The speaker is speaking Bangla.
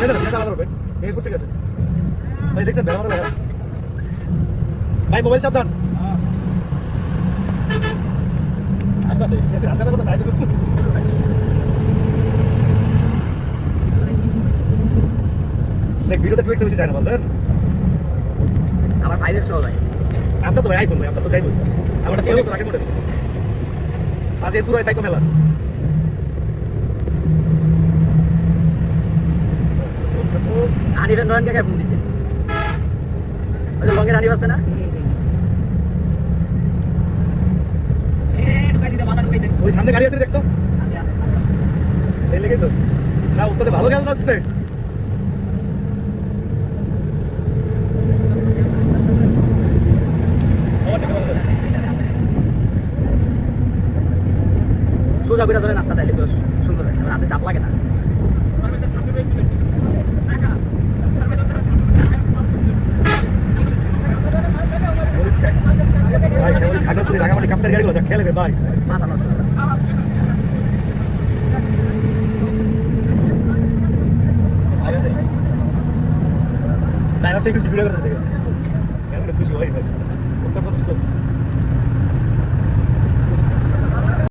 এয়ারপোর্ট থেকে আছে ভাই, দেখছেন বেলা মারা লাগা ভাই, মোবাইল সাবধান। আস্তে আস্তে আপনাদের কথা সাইডে করতে দেখ, ভিডিওতে 2x বেশি যায় না বলদের। আমার 5x সহ ভাই। আপনার তো ভাই আইফোন ভাই, আপনার তো চাইবই। আমারটা 16 বছর আগে মডেল। আজ এর পুরো তাই তো মেলা। আনিবেন নয়ন কাকে ফোন দিছে? ওই যে লঙ্গের আনিব আছে না? ঢুকাই দিতে, মাথা ঢুকাইছে। ওই সামনে গাড়ি আছে দেখতো, এই লেগে তো না ওস্তাদে ভালো গেল আসছে। সোজা করে ধরে নাপটা তাইলে তো সুন্দর হয়, হাতে চাপ লাগে না। ভাই সে ওই খাগড়াছড়ি রাঙামাটি কাপ্তার গাড়িগুলো যা খেলে রে ভাই, মাথা নষ্ট করে। তাই না সেই খুশি ভিডিও করতে দেখে খুশি ভাই ভাই ওস্তাদ